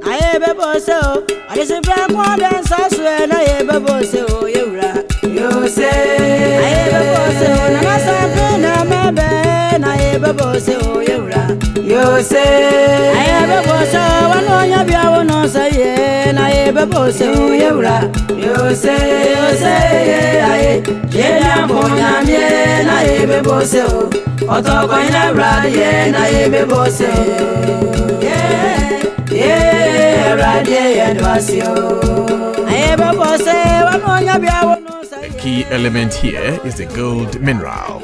Aye bebo so, adisi bra kwa dansa swe na ye bebo so yewra. You say, aye bebo so na masampe na mebe na ye bebo so yewra. You say, aye bebo so wano bia wono say na ye bebo so yewra. You say, aye jenya bonya me na ye bebo so. Otoko ina bra ye na ye bebo so. The key element here is the gold mineral.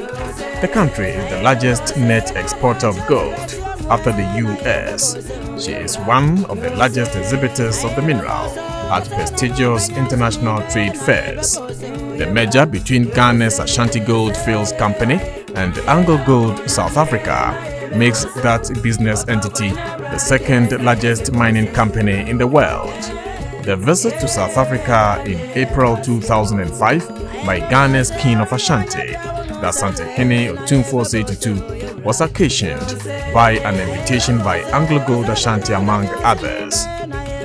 The country is the largest net exporter of gold after the US. She is one of the largest exhibitors of the mineral at prestigious international trade fairs. The merger between Ghana's Ashanti Gold Fields Company and Anglo Gold South Africa makes that business entity the second largest mining company in the world. The visit to South Africa in April 2005 by Ghana's King of Ashanti, the Asantehene Otumfuo Osei Tutu, was occasioned by an invitation by Anglo Gold Ashanti among others.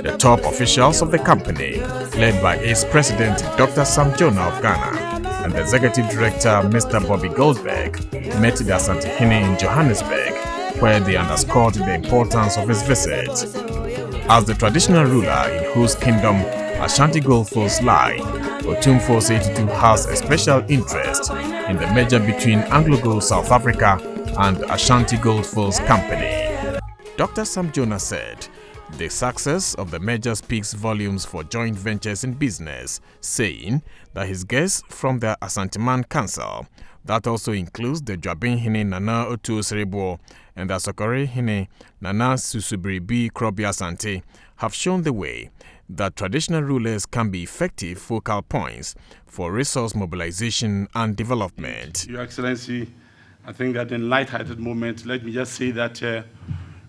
The top officials of the company, led by its president Dr. Sam Jonah of Ghana and the executive director Mr. Bobby Goldberg, met the Asantehene in Johannesburg, where they underscored the importance of his visit. As the traditional ruler in whose kingdom Ashanti Gold Fields lie, Otumfuo Osei Tutu has a special interest in the merger between Anglo Gold South Africa and Ashanti Gold Fields Company. Dr. Sam Jonah said, the success of the merger speaks volumes for joint ventures in business, saying that his guests from the Asanteman Council, that also includes the Dwabin Hene Nana Otu Serebo and the Sokore Hene Nana Susubri B. Krobi Asante, have shown the way that traditional rulers can be effective focal points for resource mobilization and development. Your Excellency, I think that in light-hearted moment, let me just say that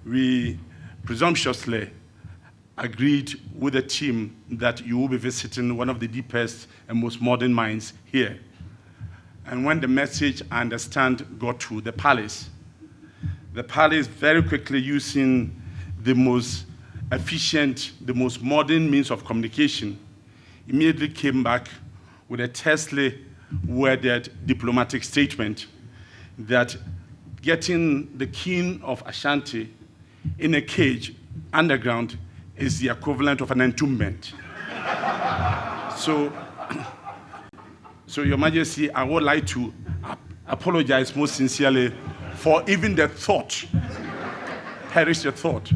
we presumptuously agreed with the team that you will be visiting one of the deepest and most modern mines here. And when the message, I understand, got to the palace very quickly, using the most efficient, the most modern means of communication, immediately came back with a tersely worded diplomatic statement that getting the king of Ashanti in a cage underground is the equivalent of an entombment. So, Your Majesty, I would like to apologize most sincerely for even the thought, perish the thought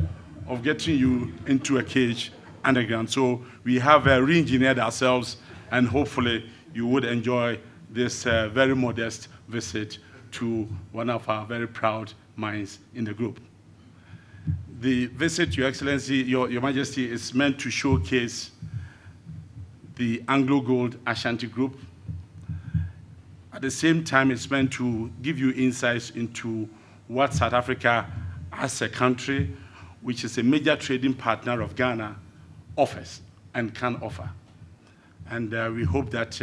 of getting you into a cage underground. So we have re-engineered ourselves, and hopefully you would enjoy this very modest visit to one of our very proud mines in the group. The visit, Your Excellency, Your Majesty, is meant to showcase the Anglo Gold Ashanti Group. At the same time, it's meant to give you insights into what South Africa, as a country, which is a major trading partner of Ghana, offers and can offer. And we hope that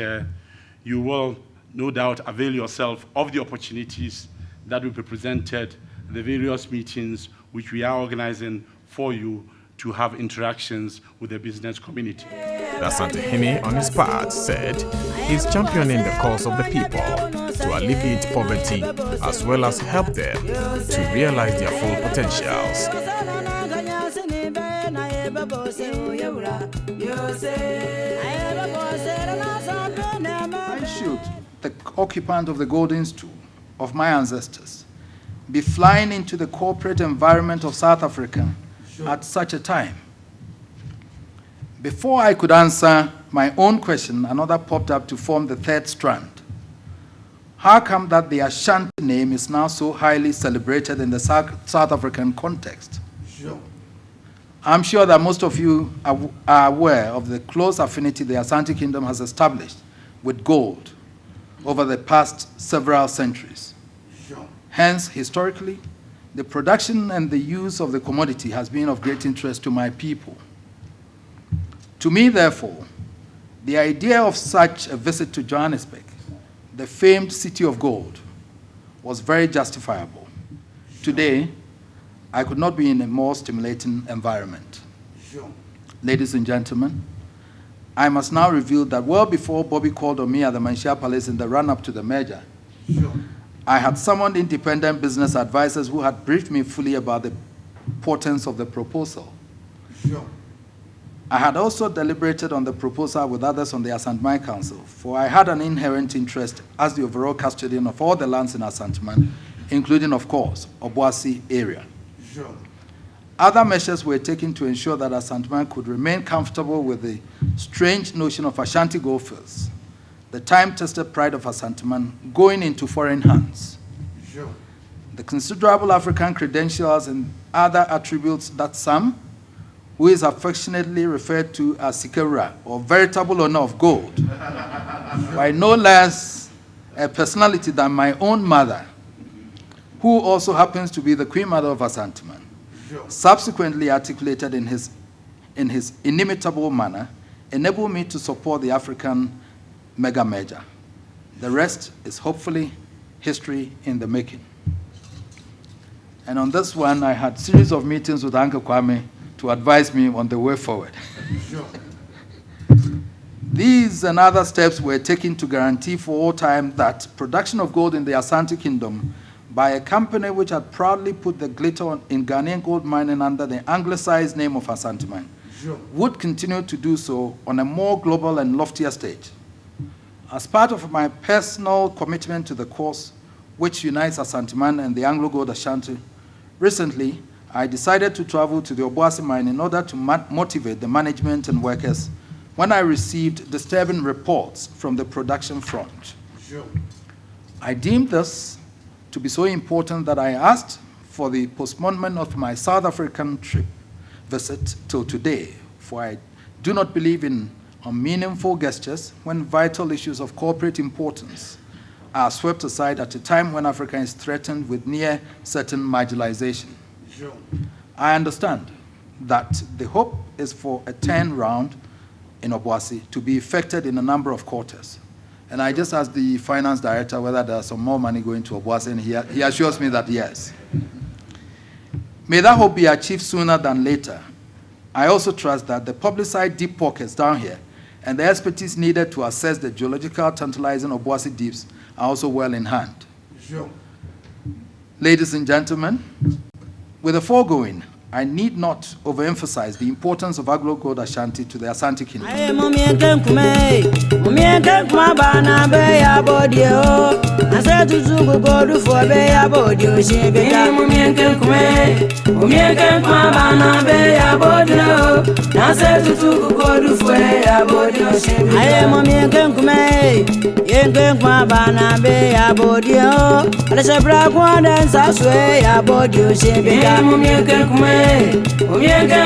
you will, no doubt, avail yourself of the opportunities that will be presented at the various meetings which we are organizing for you to have interactions with the business community. The Asantehene, on his part, said he's championing the cause of the people to alleviate poverty as well as help them to realize their full potentials. Why should the occupant of the golden stool of my ancestors be flying into the corporate environment of South Africa at such a time? Before I could answer my own question, another popped up to form the third strand. How come that the Ashanti name is now so highly celebrated in the South African context? Sure. I'm sure that most of you are aware of the close affinity the Asante Kingdom has established with gold over the past several centuries. Sure. Hence, historically, the production and the use of the commodity has been of great interest to my people. To me, therefore, the idea of such a visit to Johannesburg, the famed city of gold, was very justifiable. Today, I could not be in a more stimulating environment. Ladies and gentlemen, I must now reveal that well before Bobby called on me at the Manshia Palace in the run-up to the merger, I had summoned independent business advisors who had briefed me fully about the importance of the proposal. I had also deliberated on the proposal with others on the Asantman Council, for I had an inherent interest as the overall custodian of all the lands in Asantman, including, of course, Obuasi area. Other measures were taken to ensure that Asantman could remain comfortable with the strange notion of Ashanti Gold Fields, the time-tested pride of Asantman, going into foreign hands. The considerable African credentials and other attributes that some, who is affectionately referred to as Sikera, or veritable owner of gold, by no less a personality than my own mother, who also happens to be the Queen Mother of Asantman, subsequently articulated in his inimitable manner, enabled me to support the African mega merger. The rest is hopefully history in the making. And on this one, I had a series of meetings with Uncle Kwame to advise me on the way forward. These and other steps were taken to guarantee for all time that production of gold in the Asante Kingdom by a company which had proudly put the glitter in Ghanaian gold mining under the anglicized name of Asantman would continue to do so on a more global and loftier stage. As part of my personal commitment to the cause which unites Asantman and the Anglo Gold Ashanti, recently I decided to travel to the Obuasi mine in order to motivate the management and workers when I received disturbing reports from the production front. I deemed this to be so important that I asked for the postponement of my South African trip visit till today, for I do not believe in unmeaningful gestures when vital issues of corporate importance are swept aside at a time when Africa is threatened with near certain marginalization. I understand that the hope is for a turnaround in Obuasi to be effected in a number of quarters. And I just asked the finance director whether there's some more money going to Obuasi, and he assures me that yes. May that hope be achieved sooner than later. I also trust that the publicized deep pockets down here and the expertise needed to assess the geological tantalizing Obuasi deeps are also well in hand. Ladies and gentlemen, with the foregoing, I need not overemphasize the importance of Anglo Gold Ashanti to the Asante Kingdom. I said Tutu go do for be abodio she be ya I said Tutu go do for abodio she be I am yen kwa bana be abodio I say bra kwa dance aswe abodio she be ya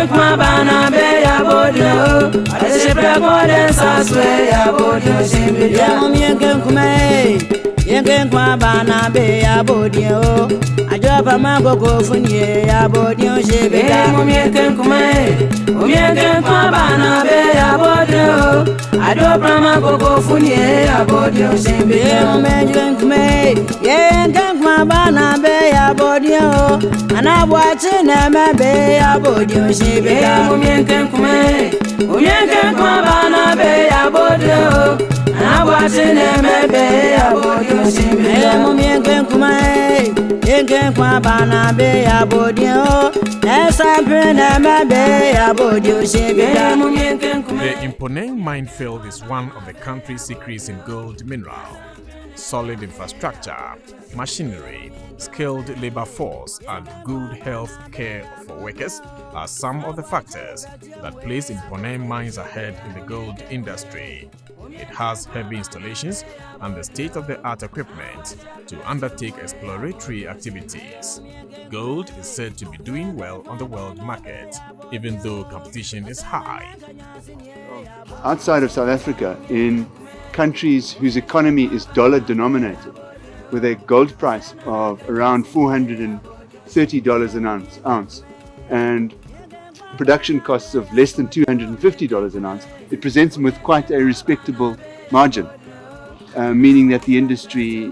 kwa bana be abodio I say bra kwa dance aswe abodio she be ya Yengen kwa bana be abodio ajoba magoko funye abodio shebega yengen kwa bana be abodio ajoba magoko funye abodio shebega yengen kwa bana be abodio anabwachi na mebe abodio shebega yengen kwa bana be abodio anabwachi na mebe abodio The imponent minefield is one of the country's secrets in gold mineral. Solid infrastructure, machinery, skilled labor force, and good health care for workers are some of the factors that place imponent mines ahead in the gold industry. It has heavy installations and the state-of-the-art equipment to undertake exploratory activities. Gold is said to be doing well on the world market, even though competition is high. Outside of South Africa, in countries whose economy is dollar-denominated, with a gold price of around $430 an ounce and production costs of less than $250 an ounce, it presents them with quite a respectable margin, meaning that the industry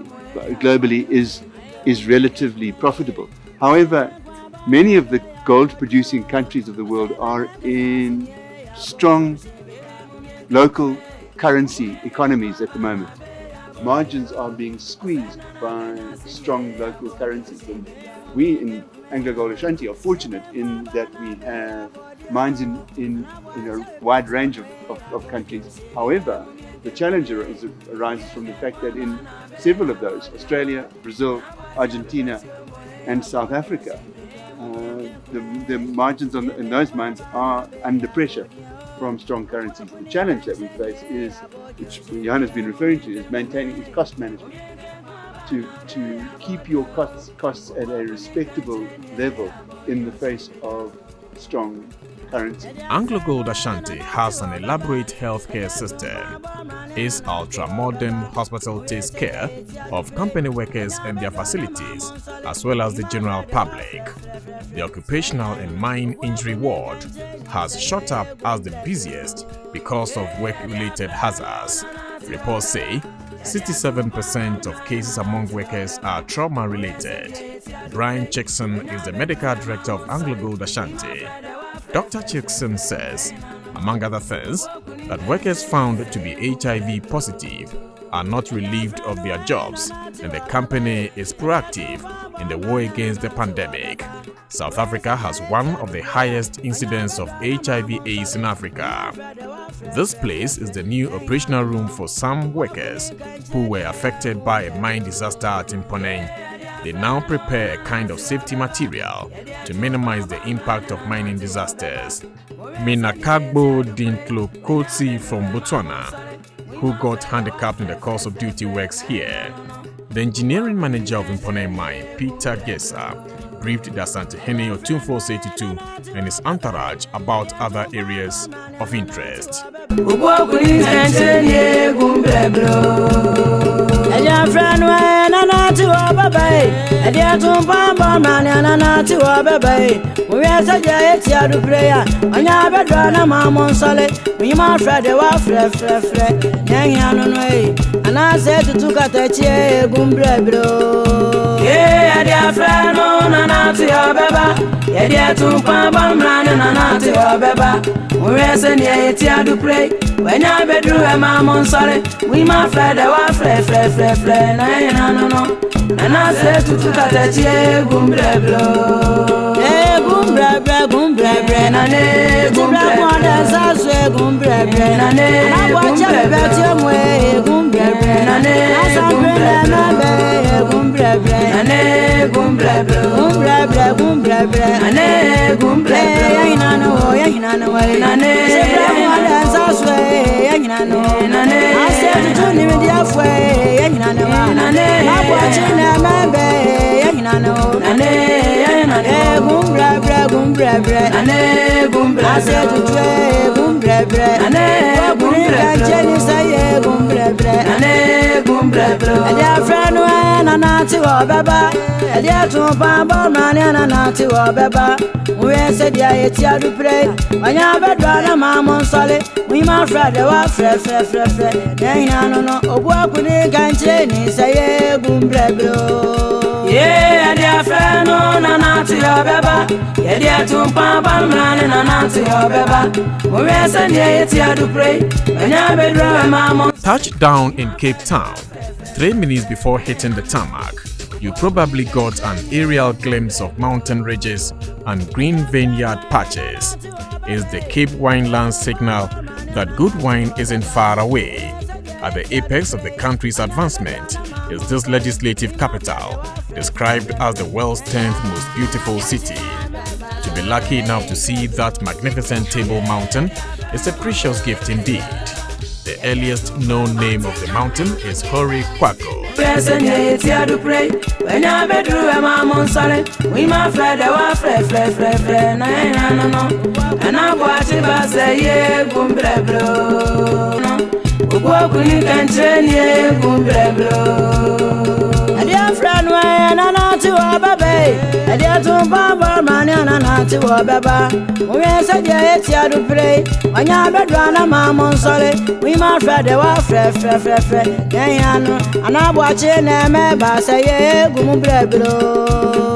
globally is relatively profitable. However, many of the gold-producing countries of the world are in strong local currency economies at the moment. Margins are being squeezed by strong local currencies. And we in AngloGold Ashanti are fortunate in that we have mines in a wide range of countries. However, the challenge arises from the fact that in several of those, Australia, Brazil, Argentina, and South Africa, the margins in those mines are under pressure from strong currencies. The challenge that we face is, which Johan has been referring to, is maintaining cost management. To keep your costs at a respectable level in the face of strong currency. AngloGold Ashanti has an elaborate healthcare system. Its ultra-modern hospital takes care of company workers and their facilities, as well as the general public. The occupational and mine injury ward has shot up as the busiest because of work-related hazards. Reports say 67% of cases among workers are trauma-related. Brian Chickson is the medical director of AngloGold Ashanti. Dr. Chickson says, among other things, that workers found to be HIV positive are not relieved of their jobs, and the company is proactive in the war against the pandemic. South Africa has one of the highest incidents of HIV/AIDS in Africa. This place is the new operational room for some workers who were affected by a mine disaster at Mponeng. They now prepare a kind of safety material to minimize the impact of mining disasters. Minakagbo Dintlokotsi from Botswana, who got handicapped in the course of duty, works here. The engineering manager of Mponeng Mine, Peter Gesa, briefed the Asantehene Otumfuo Osei Tutu and his entourage about other areas of interest. When I bedroom a mamon sorry, we my friend, and I said to Tutu, Gumbreblo, yeah, dear friend, no, na to your beba. Yeah, dear to Papa, man, and to your beba. We are sending it here to pray. When I bedroom, mamma. Touchdown in Cape Town. 3 minutes before hitting the tarmac, you probably got an aerial glimpse of mountain ridges and green vineyard patches. It's the Cape Wineland signal that good wine isn't far away. At the apex of the country's advancement is this legislative capital, described as the world's 10th most beautiful city. To be lucky enough to see that magnificent Table Mountain is a precious gift indeed. The earliest known name of the mountain is Hori Kwako.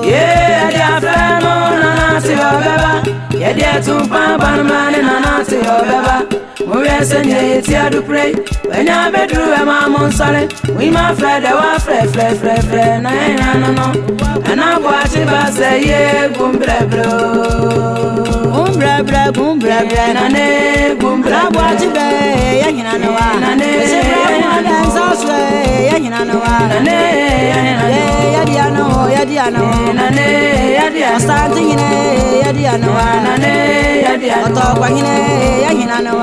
Yeah, dear friend, Nana, see your beba. Yeah, dear two pound man, Nana, see your beba. We are saying it's here to pray. When you're bedroom, I'm sorry. We my friend, our friend, no, and I'm watching us say, yeah, boom, blah, blah, nane, boom, blah, watching bay, and no one, and Yadiano, starting in a Yadiano, talk when in a Yadino,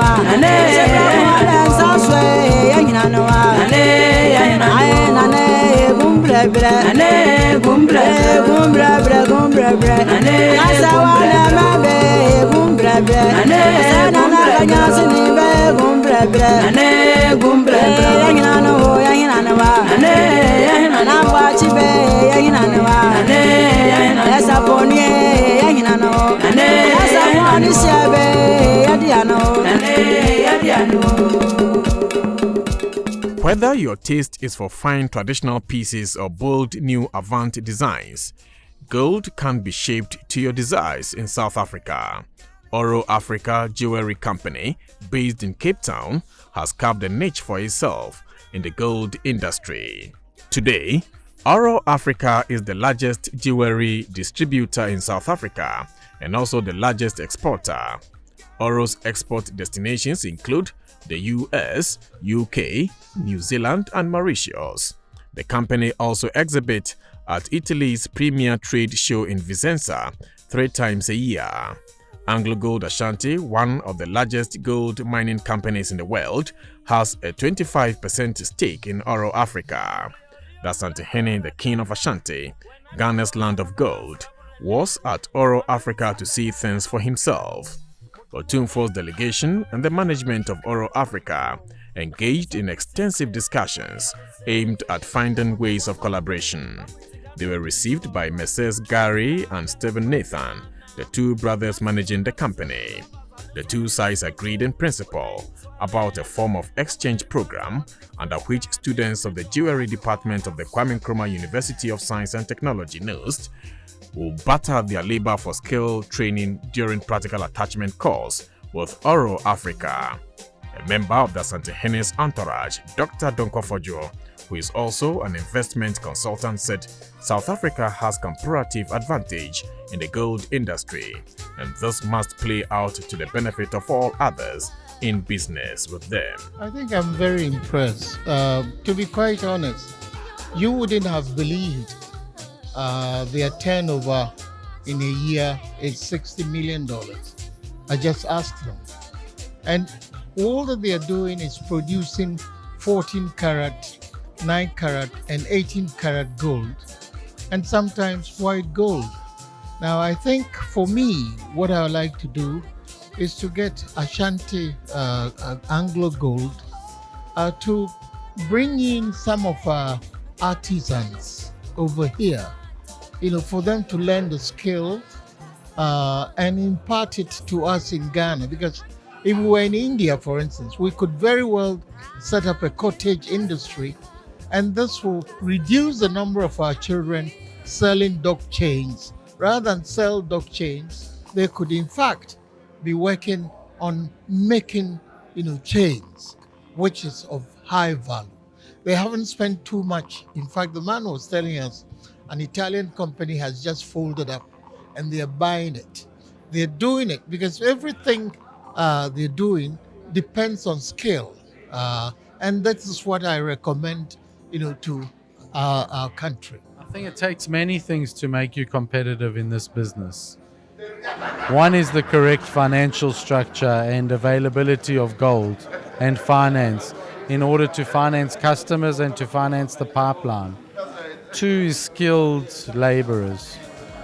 Whether your taste is for fine traditional pieces or bold new avant designs, gold can be shaped to your desires in South Africa. Oro Africa Jewelry Company, based in Cape Town, has carved a niche for itself in the gold industry. Today, Oro Africa is the largest jewelry distributor in South Africa and also the largest exporter. Oro's export destinations include the US, UK, New Zealand and Mauritius. The company also exhibits at Italy's premier trade show in Vicenza 3 times a year. Anglo Gold Ashanti, one of the largest gold mining companies in the world, has a 25% stake in Oro Africa. The Asantehene, the king of Ashanti, Ghana's land of gold, was at Oro Africa to see things for himself. Otumfuo's delegation and the management of Oro Africa engaged in extensive discussions aimed at finding ways of collaboration. They were received by Messrs. Gary and Stephen Nathan, the 2 brothers managing the company. The 2 sides agreed in principle about a form of exchange program under which students of the jewelry department of the Kwame Nkrumah University of Science and Technology (NUST) will barter their labor for skill training during practical attachment course with Oro Africa. A member of the Asantehene's entourage, Dr. Donkofojo, who is also an investment consultant, said South Africa has comparative advantage in the gold industry, and this must play out to the benefit of all others in business with them. I think I'm very impressed. To be quite honest, you wouldn't have believed their turnover in a year is $60 million. I just asked them. And all that they are doing is producing 14 karat, 9 karat and 18 karat gold, and sometimes white gold. Now I think for me, what I would like to do is to get Ashanti Anglo Gold to bring in some of our artisans over here, for them to learn the skill and impart it to us in Ghana. Because if we were in India, for instance, we could very well set up a cottage industry, and this will reduce the number of our children selling dog chains. Rather than sell dog chains, they could in fact be working on making, chains, which is of high value. They haven't spent too much. In fact, the man was telling us an Italian company has just folded up and they're buying it. They're doing it because everything they're doing depends on skill. And that is what I recommend, to our country. I think it takes many things to make you competitive in this business. One is the correct financial structure and availability of gold and finance in order to finance customers and to finance the pipeline. 2 is skilled laborers,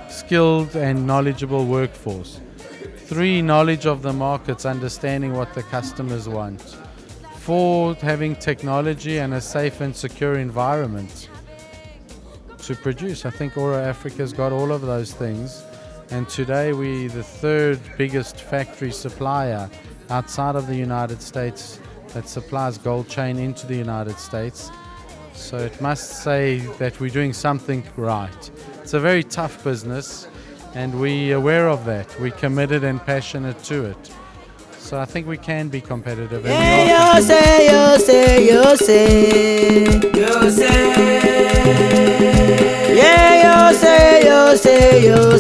skilled and knowledgeable workforce. 3, knowledge of the markets, understanding what the customers want. 4, having technology and a safe and secure environment to produce. I think Oro Africa's got all of those things. And today we're the 3rd biggest factory supplier outside of the United States that supplies gold chain into the United States. So it must say that we're doing something right. It's a very tough business, and we're aware of that. We're committed and passionate to it. So I think we can be competitive. And we are competitive. You say. Yeah, you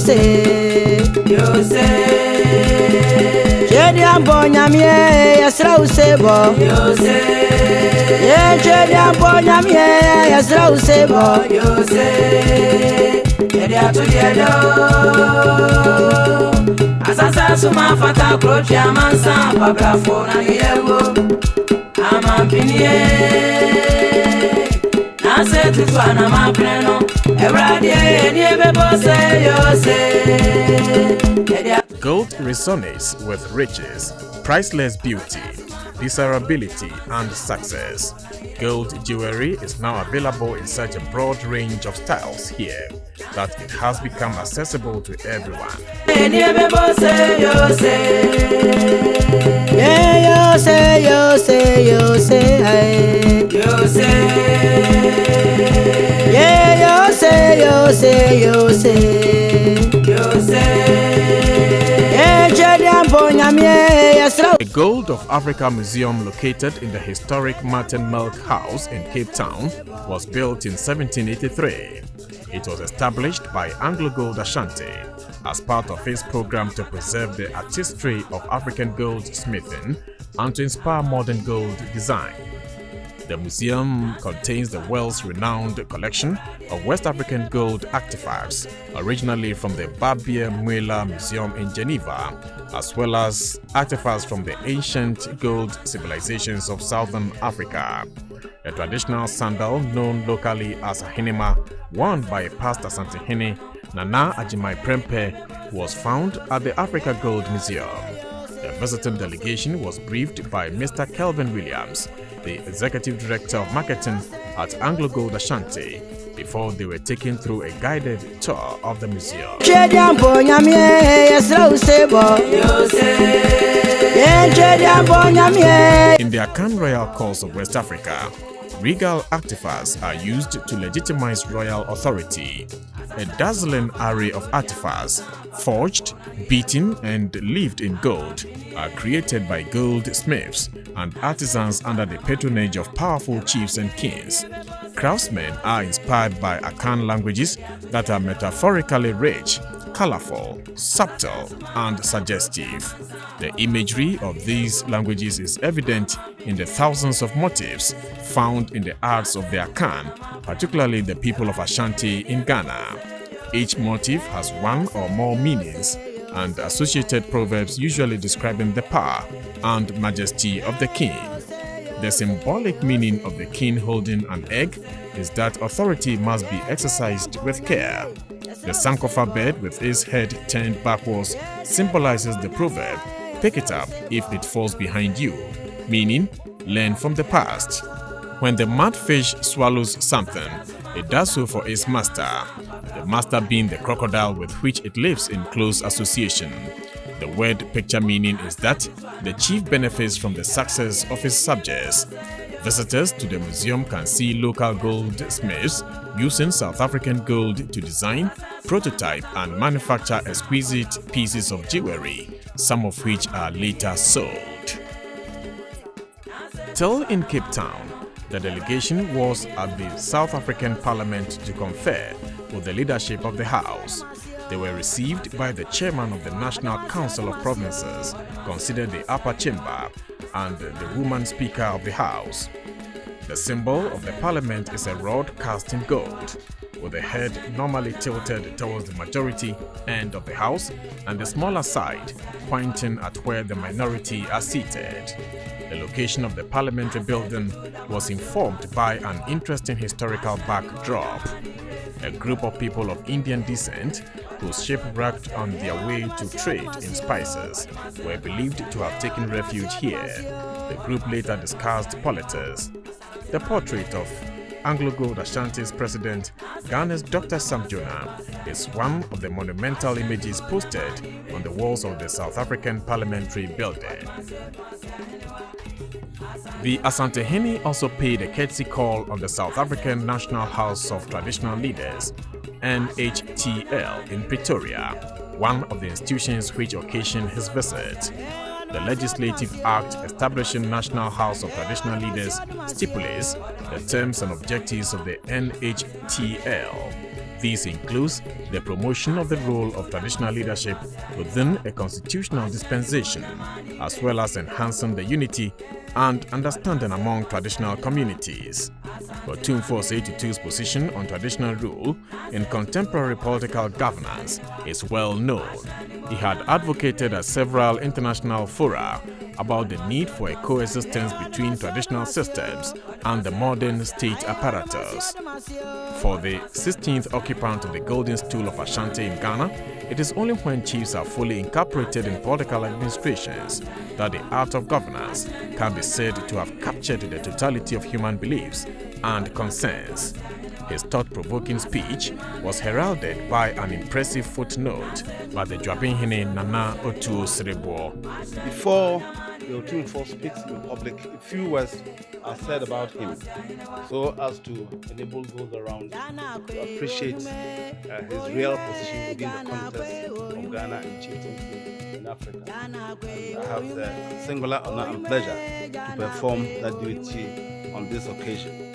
say. Jedi ambonyamye yasra usebo. You say. Yeah, jedi ambonyamye yasra usebo. You say. Jedi atujelo. Asasa suma fata krocha mansa babla fona yewo. Amampiniye. Nase tutu anama pleno. Everadie niebe bose yose. Gold resonates with riches, priceless beauty, desirability, and success. Gold jewelry is now available in such a broad range of styles here that it has become accessible to everyone. The Gold of Africa Museum, located in the historic Martin Milk House in Cape Town, was built in 1783. It was established by Anglo Gold Ashanti as part of its program to preserve the artistry of African goldsmithing and to inspire modern gold design. The museum contains the world's renowned collection of West African gold artifacts, originally from the Babia Muela Museum in Geneva, as well as artifacts from the ancient gold civilizations of Southern Africa. A traditional sandal known locally as a hinima, worn by past Asantehene Nana Ajimai Prempe, was found at the Africa Gold Museum. The visiting delegation was briefed by Mr. Kelvin Williams, the Executive Director of Marketing at Anglo Gold Ashanti, before they were taken through a guided tour of the museum. In the Akan Royal Courts of West Africa, regal artifacts are used to legitimize royal authority. A dazzling array of artifacts, forged, beaten, and leaved in gold, are created by goldsmiths and artisans under the patronage of powerful chiefs and kings. Craftsmen are inspired by Akan languages that are metaphorically rich, colorful, subtle, and suggestive. The imagery of these languages is evident in the thousands of motifs found in the arts of the Akan, particularly the people of Ashanti in Ghana. Each motif has one or more meanings and associated proverbs usually describing the power and majesty of the king. The symbolic meaning of the king holding an egg is that authority must be exercised with care. The Sankofa bird with its head turned backwards symbolizes the proverb, "Pick it up if it falls behind you," meaning learn from the past. When the mudfish swallows something, it does so for its master, the master being the crocodile with which it lives in close association. The word picture meaning is that the chief benefits from the success of his subjects. Visitors to the museum can see local goldsmiths using South African gold to design, prototype, and manufacture exquisite pieces of jewelry, some of which are later sold. Still in Cape Town, the delegation was at the South African Parliament to confer with the leadership of the House. They were received by the chairman of the National Council of Provinces, considered the upper chamber, and the woman speaker of the House. The symbol of the parliament is a rod cast in gold, with the head normally tilted towards the majority end of the House and the smaller side pointing at where the minority are seated. The location of the parliamentary building was informed by an interesting historical backdrop. A group of people of Indian descent who shipwrecked on their way to trade in spices were believed to have taken refuge here. The group later discussed politics. The portrait of Anglo Gold Ashanti's president, Ghana's Dr. Sam Jonah, is one of the monumental images posted on the walls of the South African Parliamentary Building. The Asantehene also paid a courtesy call on the South African National House of Traditional Leaders, NHTL, in Pretoria, one of the institutions which occasioned his visit. The Legislative Act establishing National House of Traditional Leaders stipulates the terms and objectives of the NHTL. This includes the promotion of the role of traditional leadership within a constitutional dispensation, as well as enhancing the unity and understanding among traditional communities. Otumfuo Tutu's position on traditional rule in contemporary political governance is well known. He had advocated at several international fora about the need for a coexistence between traditional systems and the modern state apparatus. For the 16th occupant of the golden stool of Ashanti in Ghana, it is only when chiefs are fully incorporated in political administrations that the art of governance can be said to have captured the totality of human beliefs and concerns. His thought-provoking speech was heralded by an impressive footnote by the Dwabinhene Nana Otumfuo. Before the Otumfuo speaks in public, a few words are said about him, so as to enable those around to appreciate his real position within the context of Ghana and chieftaincy in Africa. I have the singular honor and pleasure to perform that duty on this occasion.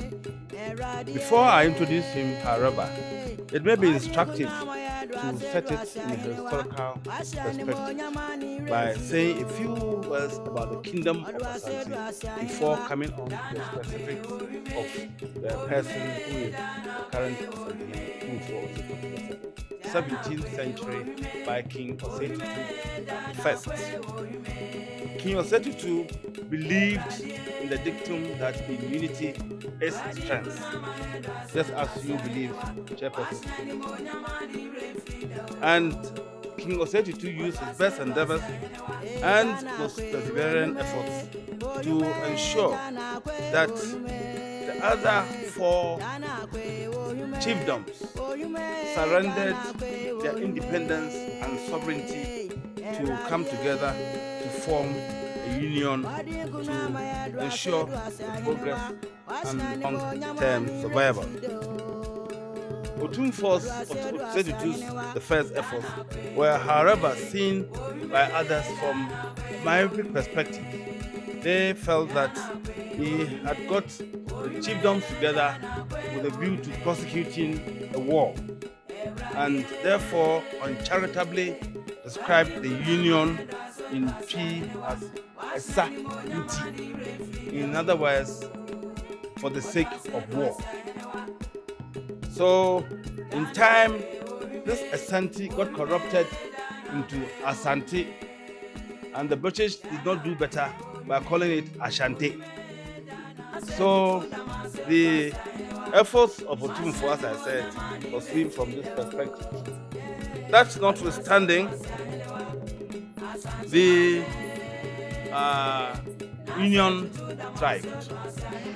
Before I introduce him, however, it may be instructive to set it in a historical perspective by saying a few words about the kingdom of Asante before coming on to the specifics of the person who is the current Osei, 17th century by King Osei I. King Osei Tutu believed in the dictum that in unity is strength, just as you believe, Chairperson. And King Osei Tutu used his best endeavors and most persevering efforts to ensure that the other four chiefdoms surrendered their independence and sovereignty to come together to form a union to ensure the progress and long-term survival. Otumfuo's the first efforts were, however, seen by others from myopic perspective. They felt that he had got the chiefdoms together with a view to prosecuting a war, and therefore uncharitably described the union in P as Esa Uti. In other words, for the sake of war. So, in time, this Asante got corrupted into Asante, and the British did not do better by calling it Ashanti. So, the efforts of Otumfuo, as I said, was seen from this perspective. That's notwithstanding, the union thrived.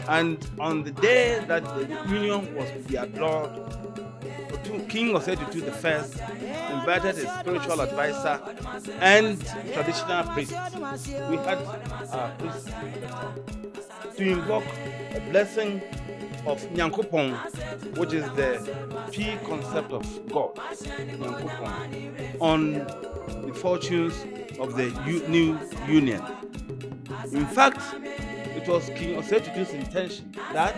And on the day that the union was to be outlawed, King Osei Tutu I invited his spiritual advisor and traditional priest. We had priests to invoke a blessing of Nyankopon, which is the P concept of God, Nyankopon, on the fortunes of the new union. In fact, it was King Osei Tutu's intention that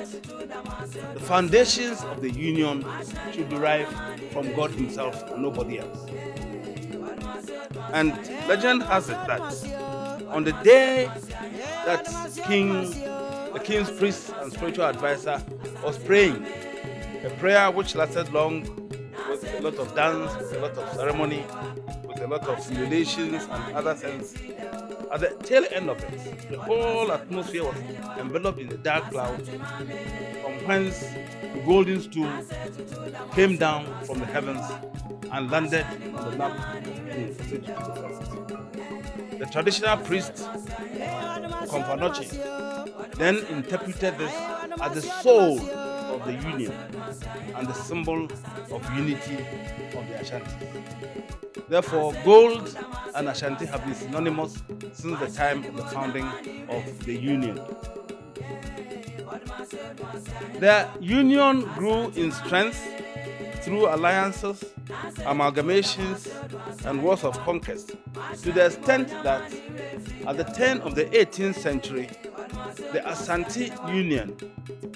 the foundations of the union should derive from God himself and nobody else. And legend has it that on the day that the king's priest and spiritual advisor was praying, a prayer which lasted long, with a lot of dance, with a lot of ceremony, with a lot of simulations and other things. At the tail end of it, the whole atmosphere was enveloped in a dark cloud, from whence the golden stool came down from the heavens and landed on the lap of King Osei Tutu I. The traditional priest, Komfanochi, then interpreted this as the soul of the union and the symbol of unity of the Ashanti. Therefore, gold and Ashanti have been synonymous since the time of the founding of the Union. The Union grew in strength through alliances, amalgamations, and wars of conquest, to the extent that at the turn of the 18th century, the Asante Union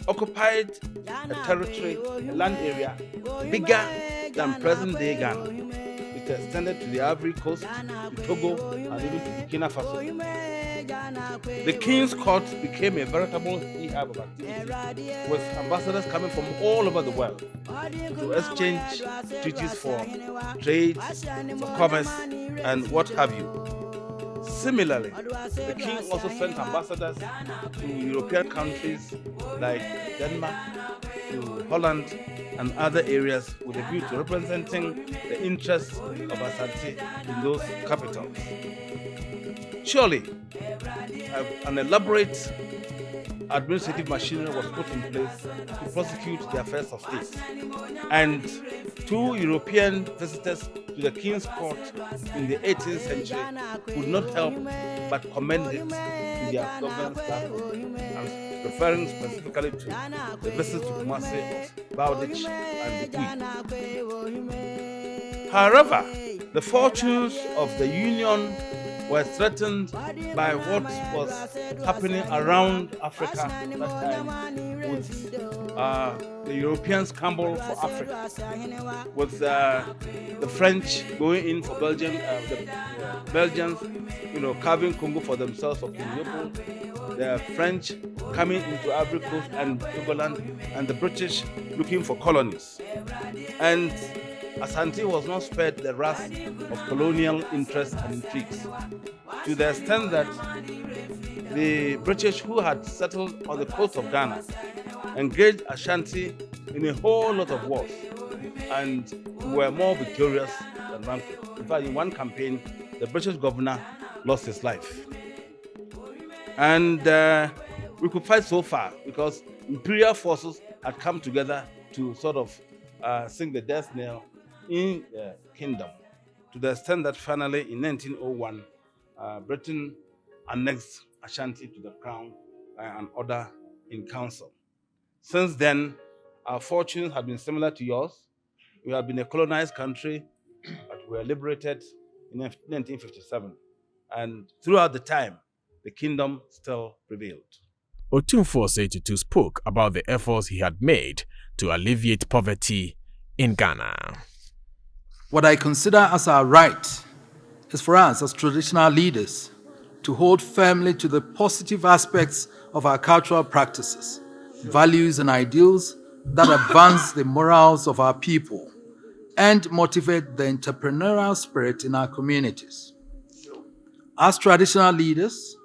occupied a territory, a land area bigger than present-day Ghana. It extended to the Ivory Coast, to Togo, and even to Burkina Faso. The King's Court became a veritable hub of activity, with ambassadors coming from all over the world to exchange treaties for trade, for commerce, and what have you. Similarly, the King also sent ambassadors to European countries like Denmark, to Holland, and other areas with a view to representing the interests of Asante in those capitals. Surely, an elaborate administrative machinery was put in place to prosecute the affairs of state. And 2 European visitors to the King's Court in the 18th century could not help but commend it to their government staff. I'm referring specifically to the visits to Kumasi of Bowditch and Bukui. However, the fortunes of the Union were threatened by what was happening around Africa at that time, with the Europeans scramble for Africa, with the French going in for Belgium, the Belgians, carving Congo for themselves for King Leopold, the French coming into Ivory Coast and Togoland, and the British looking for colonies. And Asante was not spared the wrath of colonial interests and intrigues, to the extent that the British, who had settled on the coast of Ghana, engaged Ashanti in a whole lot of wars and were more victorious than vanquished. In fact, in one campaign, the British governor lost his life. And we could fight so far because imperial forces had come together to sort of sing the death knell in the kingdom, to the extent that finally in 1901, Britain annexed Ashanti to the crown by an order in council. Since then, our fortunes have been similar to yours. We have been a colonized country, but we were liberated in 1957. And throughout the time, the kingdom still prevailed. Otumfuo Tutu spoke about the efforts he had made to alleviate poverty in Ghana. What I consider as our right is for us as traditional leaders to hold firmly to the positive aspects of our cultural practices, values and ideals that advance the morals of our people and motivate the entrepreneurial spirit in our communities. As traditional leaders,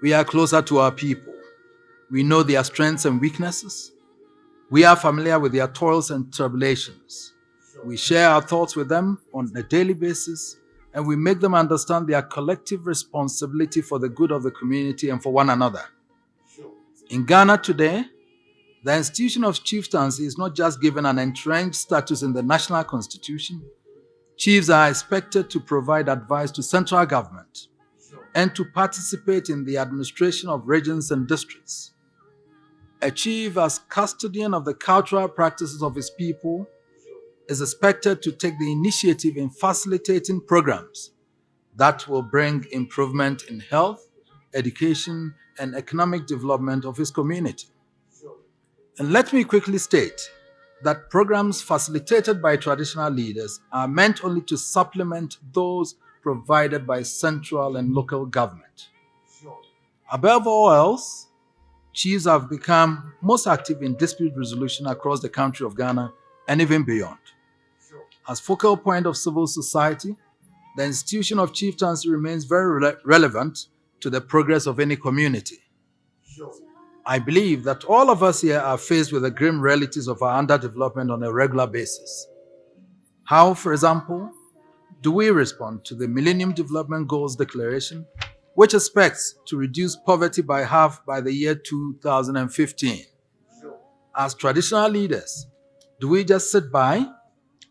we are closer to our people. We know their strengths and weaknesses. We are familiar with their toils and tribulations. We share our thoughts with them on a daily basis, and we make them understand their collective responsibility for the good of the community and for one another. In Ghana today, the institution of chieftaincy is not just given an entrenched status in the national constitution. Chiefs are expected to provide advice to central government and to participate in the administration of regions and districts. A chief, as custodian of the cultural practices of his people, is expected to take the initiative in facilitating programs that will bring improvement in health, education, and economic development of his community. And let me quickly state that programs facilitated by traditional leaders are meant only to supplement those provided by central and local government. Above all else, chiefs have become most active in dispute resolution across the country of Ghana and even beyond. As focal point of civil society, the institution of chieftaincy remains very relevant to the progress of any community. I believe that all of us here are faced with the grim realities of our underdevelopment on a regular basis. How, for example, do we respond to the Millennium Development Goals Declaration, which expects to reduce poverty by half by the year 2015? As traditional leaders, do we just sit by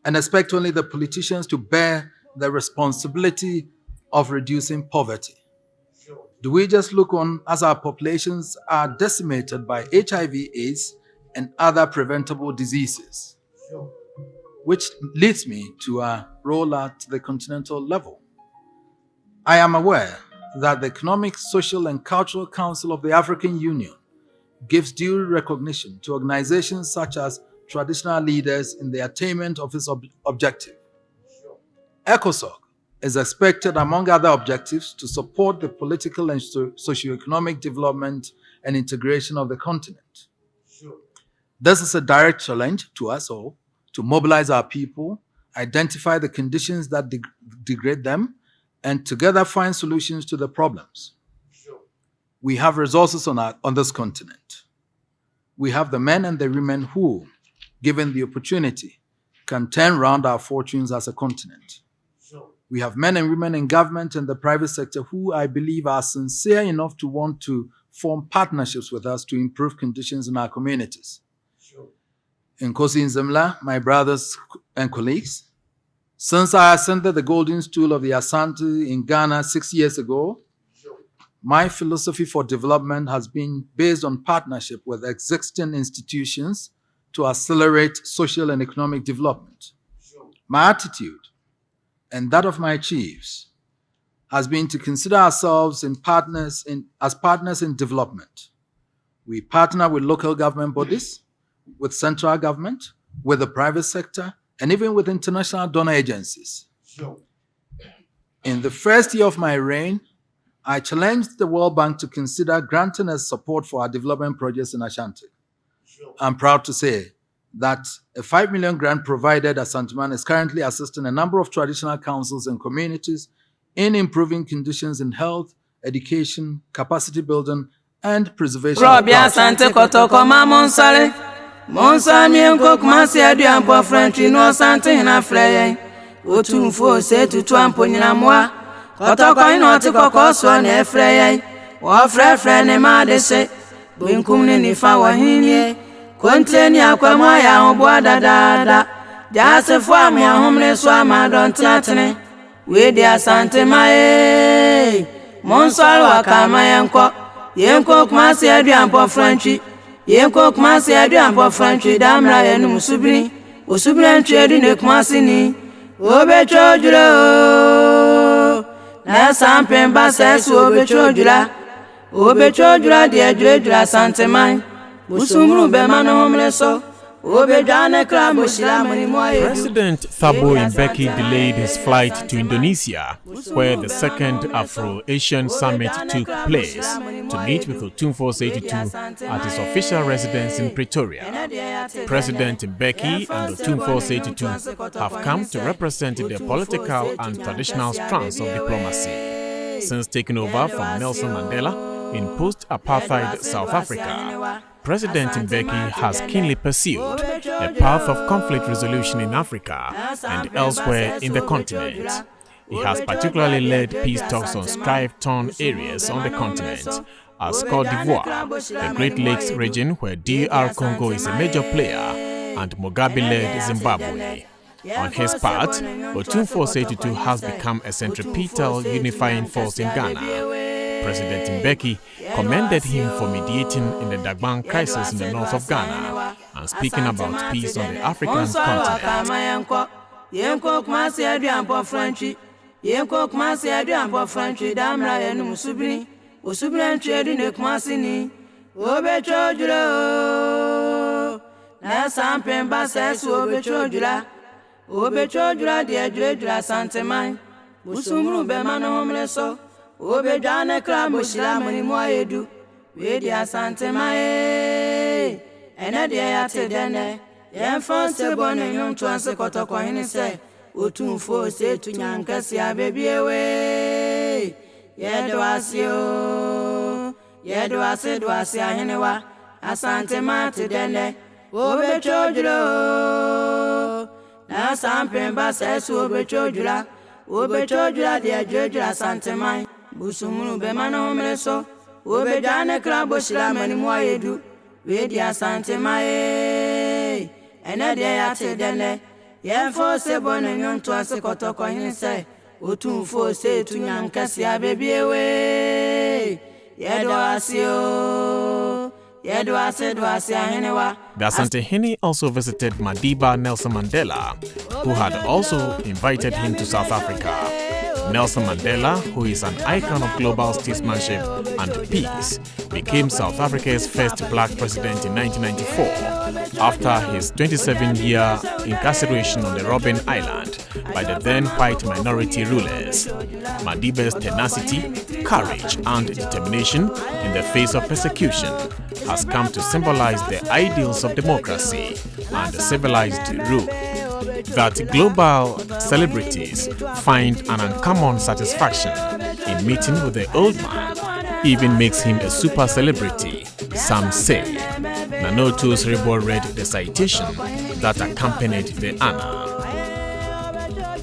and expect only the politicians to bear the responsibility of reducing poverty? Do we just look on as our populations are decimated by HIV/AIDS and other preventable diseases? Which leads me to a role at the continental level. I am aware that the Economic, Social and Cultural Council of the African Union gives due recognition to organizations such as traditional leaders in the attainment of its objective. ECOSOC is expected, among other objectives, to support the political and socio-economic development and integration of the continent. This is a direct challenge to us all to mobilize our people, identify the conditions that degrade them, and together find solutions to the problems. We have resources on this continent. We have the men and the women who, given the opportunity, can turn around our fortunes as a continent. We have men and women in government and the private sector who I believe are sincere enough to want to form partnerships with us to improve conditions in our communities. In Nkosi Nzemla, my brothers and colleagues, since I ascended the golden stool of the Asante in Ghana 6 years ago, my philosophy for development has been based on partnership with existing institutions to accelerate social and economic development. My attitude and that of my chiefs has been to consider ourselves as partners in development. We partner with local government bodies, with central government, with the private sector, and even with international donor agencies. In the first year of my reign, I challenged the World Bank to consider granting us support for our development projects in Ashanti. I'm proud to say that a 5 million grant provided at Santiman is currently assisting a number of traditional councils and communities in improving conditions in health, education, capacity building, and preservation of culture. Monsami enko kumasi adu ampo Frenchi no sante hina freye. Otumfuo se Tutu ampo nyina moa. Kotoko ino tikoko so na efreye. Wo frefre ne ma de se. Bunkum ne nifa wa hinie. Konteni akwama ya hobo dadada. Jasefo am ya homne so amadonti atene. We di asante mae. Monsal wa kama yenko kumasi adu ampo Frenchi. Yenko kumasi adu ampo Frenchi damra yenu musubini. Usubini nchedi ne kumasi ni. Obe chojula. Na sampe mbasa esu obe chojula. Obe chojula diye jula sante mai. Musumru be mano homleso. President Thabo Mbeki delayed his flight to Indonesia, where the second Afro-Asian Summit took place, to meet with Otumfuo Tutu at his official residence in Pretoria. President Mbeki and Otumfuo Tutu have come to represent the political and traditional strands of diplomacy. Since taking over from Nelson Mandela in post-apartheid South Africa, President Mbeki has keenly pursued a path of conflict resolution in Africa and elsewhere in the continent. He has particularly led peace talks on strife-torn areas on the continent, as Côte d'Ivoire, the Great Lakes region where DR Congo is a major player, and Mugabe-led Zimbabwe. On his part, Otumfuo Tutu has become a centripetal unifying force in Ghana. President Mbeki commended him for mediating in the Dagbang crisis in the north of Ghana and speaking about peace on the African continent. Obe jane kramo shila mani moyedu. We di asante mae. Ene di ayate dene. Yen fonse bone yon chwanse kotoko hini se. Otumfuo se tu nyankasi ya bebi ewe. Yedo asio. Yedo ase do ase ahine wa. Asante mate dene. Obe chojuro. Na sampe mbasa esu obe chojura. Obe chojura di ajojura asante mae. Busumunu be mano homleso. Obe jane krabo shila mani moyedu. We di asante mae. Ene di ayate dene. Yemfo se bone nyonto ase kotoko hene se Otumfuo Osei tu nyankase abebiewe Yedo asio Yedo ase do ase ahenewa. The Asantehene also visited Madiba Nelson Mandela, who had also invited him to South Africa. Nelson Mandela, who is an icon of global statesmanship and peace, became South Africa's first black president in 1994 after his 27-year incarceration on the Robben Island by the then white minority rulers. Madiba's tenacity, courage and determination in the face of persecution has come to symbolize the ideals of democracy and civilized rule that global celebrities find an uncommon satisfaction in meeting with the old man even makes him a super celebrity, some say. Nanoto Sribo read the citation that accompanied the honor.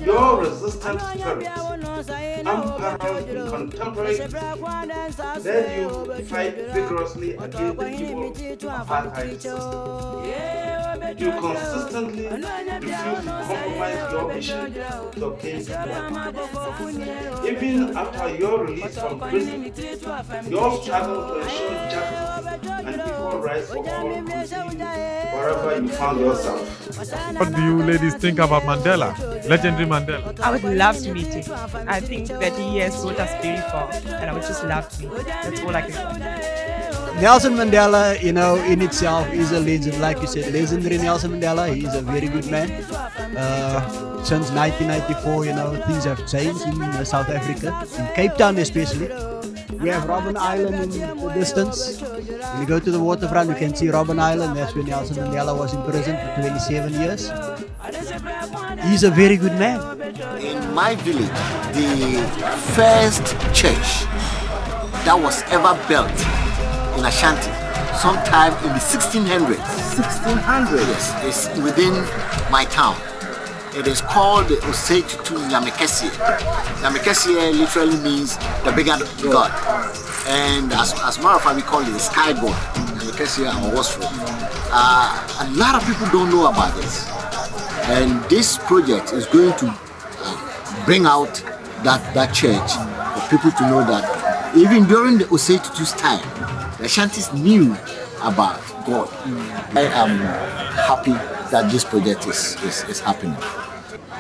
Your resistant spirit, unparalleled in contemporary history, led you to fight vigorously against the evil apartheid system. You consistently refused to compromise your mission to obtain equality. Even after your release from prison, your struggle to ensure justice and equal rights for all continued wherever you found yourself. What do you ladies think about Mandela? Legendary Mandela. I would love to meet him. I think that he has brought us very far, and I would just love to meet him. That's all I can say. Nelson Mandela, you know, in itself is a legend. Like you said, legendary Nelson Mandela. He is a very good man. Since 1994, you know, things have changed in South Africa, in Cape Town especially. We have Robben Island in the distance. When you go to the waterfront, you can see Robben Island. That's where Nelson Mandela was in prison for 27 years. He's a very good man. In my village, the first church that was ever built in Ashanti, sometime in the 1600s. 1600s? Yes, it's within my town. It is called the Osei Tutu Nyamekesie. Nyamekesie literally means the bigger God. And as a matter of fact, we call it the sky god. Nyamekesie and Osei. A lot of people don't know about this. And this project is going to bring out that church for people to know that even during the Osei Tutu's time, the Ashantis knew about God. I am happy that this project is happening.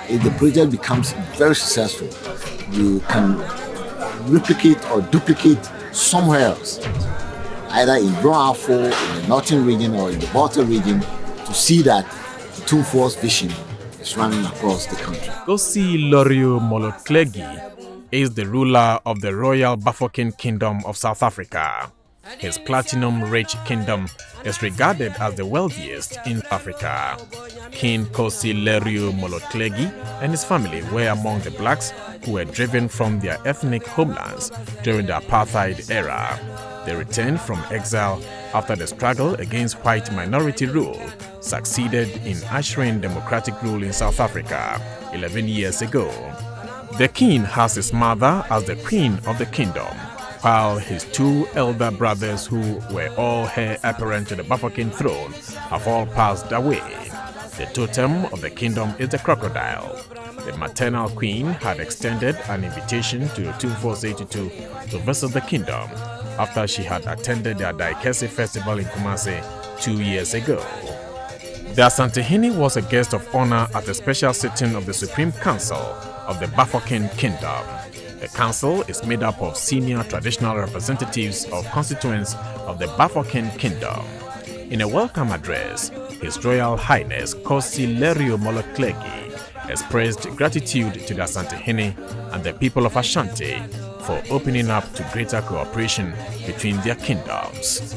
If the project becomes very successful, you can replicate or duplicate somewhere else, either in Otumfuo, in the northern region or in the Baltic region, to see that Otumfuo's vision is running across the country. Osei Leroy Molotlegi is the ruler of the Royal Bafokeng Kingdom of South Africa. His platinum-rich kingdom is regarded as the wealthiest in Africa. King Osei Leroy Molotlegi and his family were among the blacks who were driven from their ethnic homelands during the apartheid era. They returned from exile after the struggle against white minority rule succeeded in ushering democratic rule in South Africa 11 years ago. The king has his mother as the queen of the kingdom, while his two elder brothers, who were all heir apparent to the Bafokeng throne, have all passed away. The totem of the kingdom is the crocodile. The maternal queen had extended an invitation to Otumfuo Osei Tutu to visit the kingdom after she had attended the Daikese festival in Kumasi 2 years ago. The Asantehene was a guest of honor at the special sitting of the Supreme Council of the Bafokeng Kingdom. The council is made up of senior traditional representatives of constituents of the Bafokeng Kingdom. In a welcome address, His Royal Highness Osei Leroy Molotlegi expressed gratitude to the Asantehene and the people of Ashanti for opening up to greater cooperation between their kingdoms.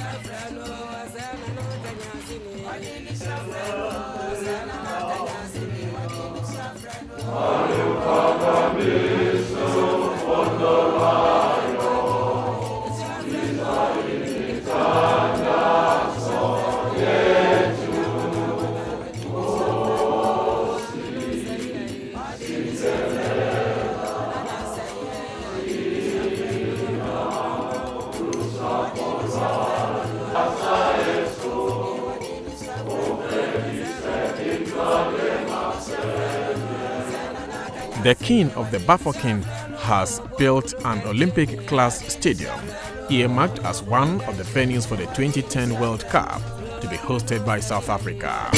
The king of the Bafokeng has built an Olympic-class stadium, earmarked as one of the venues for the 2010 World Cup, to be hosted by South Africa.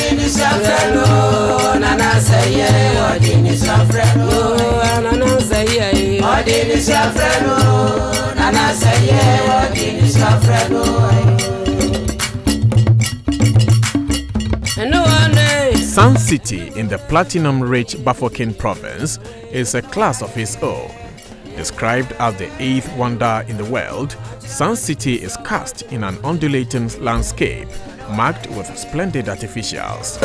Sun City in the platinum-rich Bafokeng province is a class of its own. Described as the 8th wonder in the world, Sun City is cast in an undulating landscape marked with splendid artificials.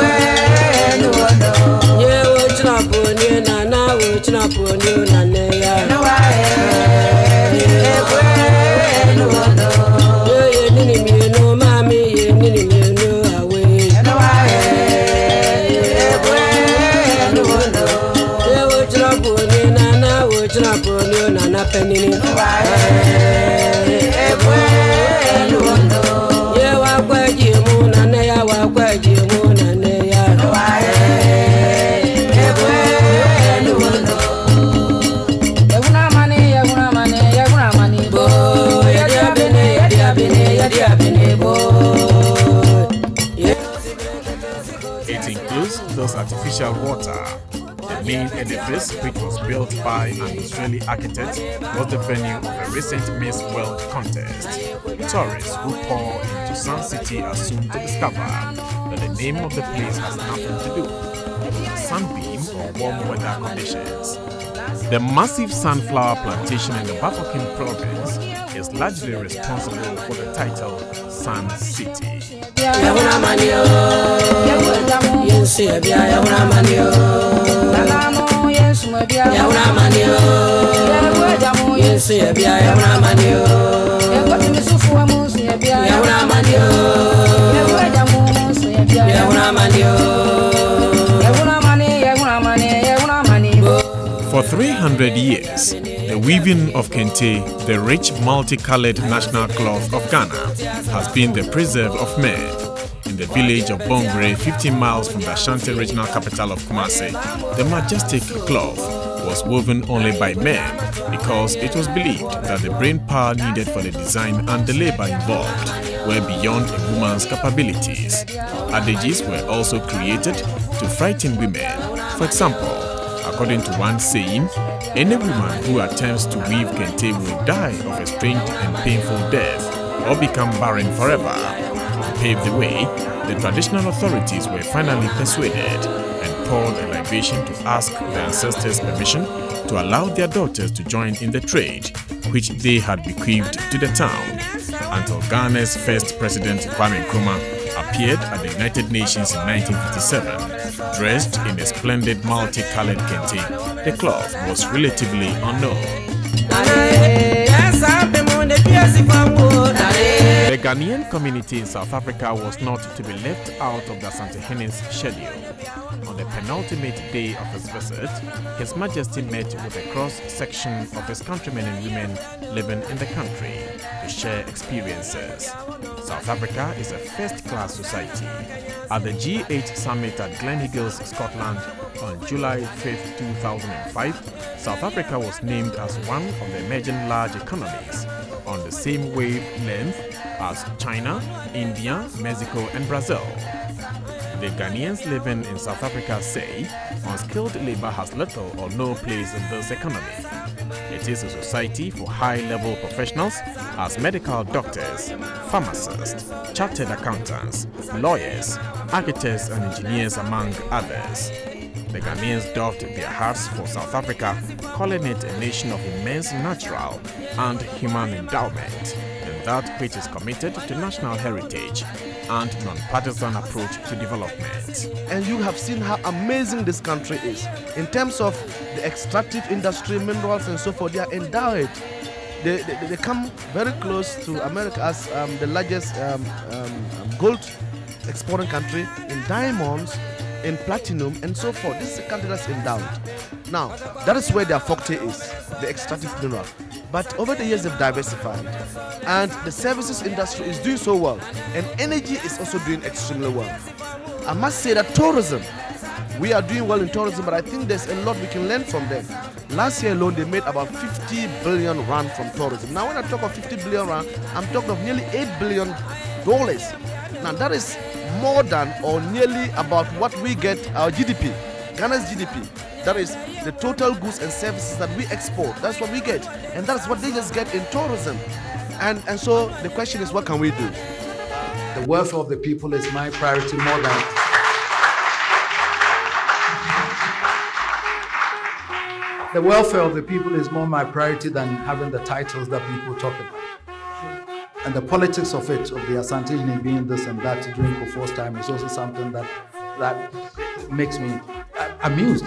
It includes those artificial water. The main edifice, which was built by an Israeli architect, was the venue of a recent Miss World contest. Tourists who pour into Sun City are soon to discover that the name of the place has nothing to do with sunbeam or warm weather conditions. The massive sunflower plantation in the Bafokeng province is largely responsible for the title Sun City. For 300 years, the weaving of kente, the rich multicolored national cloth of Ghana, has been the preserve of men. In the village of Bongre, 15 miles from the Ashanti regional capital of Kumasi, the majestic cloth was woven only by men because it was believed that the brain power needed for the design and the labor involved were beyond a woman's capabilities. Adages were also created to frighten women. For example, according to one saying, any woman who attempts to weave kente will die of a strange and painful death or become barren forever. To pave the way, the traditional authorities were finally persuaded and poured a libation to ask their ancestors' permission to allow their daughters to join in the trade, which they had bequeathed to the town, until Ghana's first president, Kwame Nkrumah, appeared at the United Nations in 1957. Dressed in a splendid multicolored kente, the cloth was relatively unknown. The Ghanaian community in South Africa was not to be left out of the Asante-Hene's schedule. On the penultimate day of his visit, His Majesty met with a cross-section of his countrymen and women living in the country to share experiences. South Africa is a first-class society. At the G8 summit at Gleneagles, Scotland, on July 5, 2005, South Africa was named as one of the emerging large economies on the same wavelength as China, India, Mexico, and Brazil. The Ghanaians living in South Africa say unskilled labor has little or no place in this economy. It is a society for high-level professionals as medical doctors, pharmacists, chartered accountants, lawyers, architects, and engineers, among others. The Ghanaians doffed their hats for South Africa, calling it a nation of immense natural and human endowment, and that which is committed to national heritage and non-partisan approach to development. And you have seen how amazing this country is. In terms of the extractive industry, minerals and so forth, they are endowed. They come very close to America as the largest gold exporting country, in diamonds, in platinum and so forth. This is a country that's endowed. Now, that is where their forte is, the extractive mineral. But over the years they've diversified, and the services industry is doing so well, and energy is also doing extremely well. I must say that tourism We are doing well in tourism, but I think there's a lot we can learn from them. Last year alone, they made about 50 billion rand from tourism. Now, when I talk of 50 billion rand, I'm talking of nearly $8 billion. Now, that is more than or nearly about what we get our GDP, Ghana's GDP. That is the total goods and services that we export. That's what we get, and that's what they just get in tourism. And so the question is, what can we do? The welfare of the people is my priority more than the welfare of the people is more my priority than having the titles that people talk about. And the politics of it, of the Asante being this and that during Kufuor's time, is also something that makes me amused.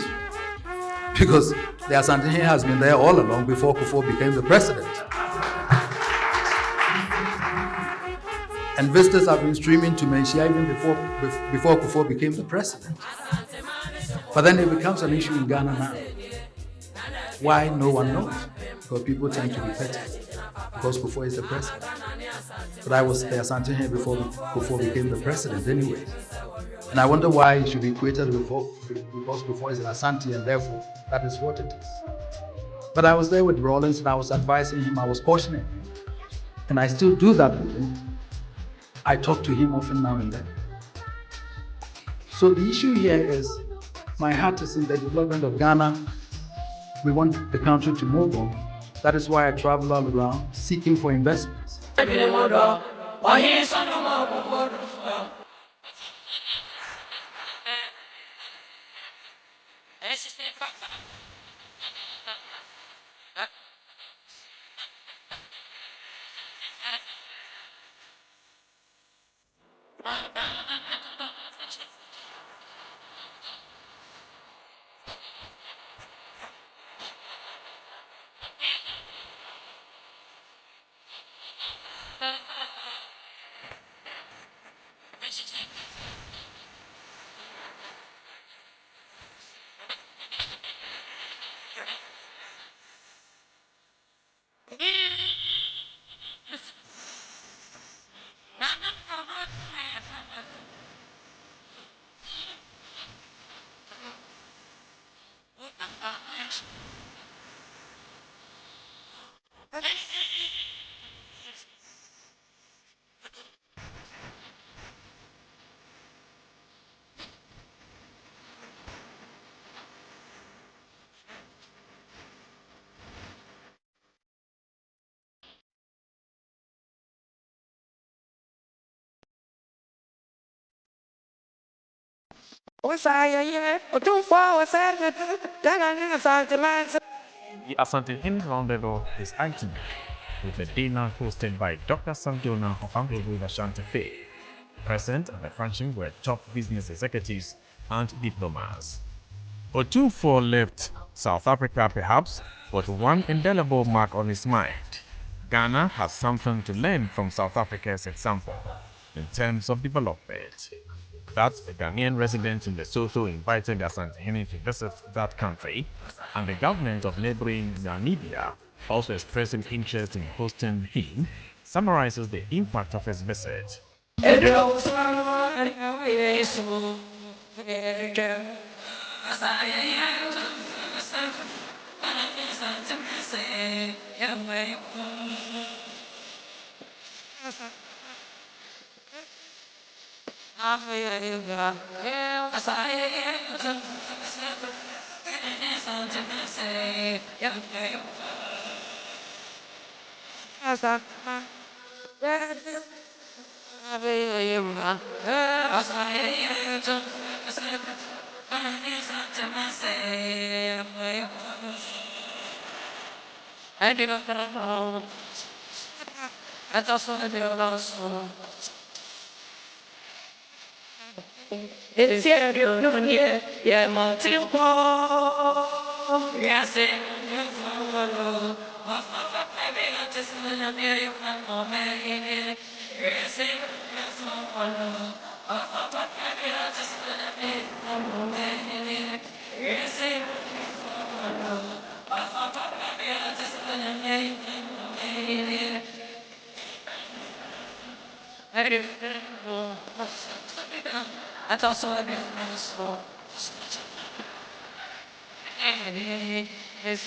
Because the Asante has been there all along before Kufuor became the president. And visitors have been streaming to Menchia even before Kufuor became the president. But then it becomes an issue in Ghana now. Why? No one knows. Because people tend to be petty. Because Kufuor is the president. But I was the Asante here before Kufuor became the president anyway. And I wonder why it should be created because Kufuor is an Asante and therefore that is what it is. But I was there with Rollins and I was advising him, I was cautioning him. And I still do that with him. I talk to him often now and then. So the issue here is, my heart is in the development of Ghana. We want the country to move on. That is why I travel all around seeking for investments. Osei, Otumfuo, Osei, the Asante Roundtable is acting with a dinner hosted by Dr. Sanjona of Anglo Ashanti Faith. Present at the function were top business executives and diplomats. Otumfuo left South Africa perhaps with one indelible mark on his mind. Ghana has something to learn from South Africa's example in terms of development. That the Ghanaian residents in Lesotho invited Asante to visit that country, and the government of neighboring Namibia also expressing interest in hosting him, summarizes the impact of his visit. It's yeah, I thought so. Yes,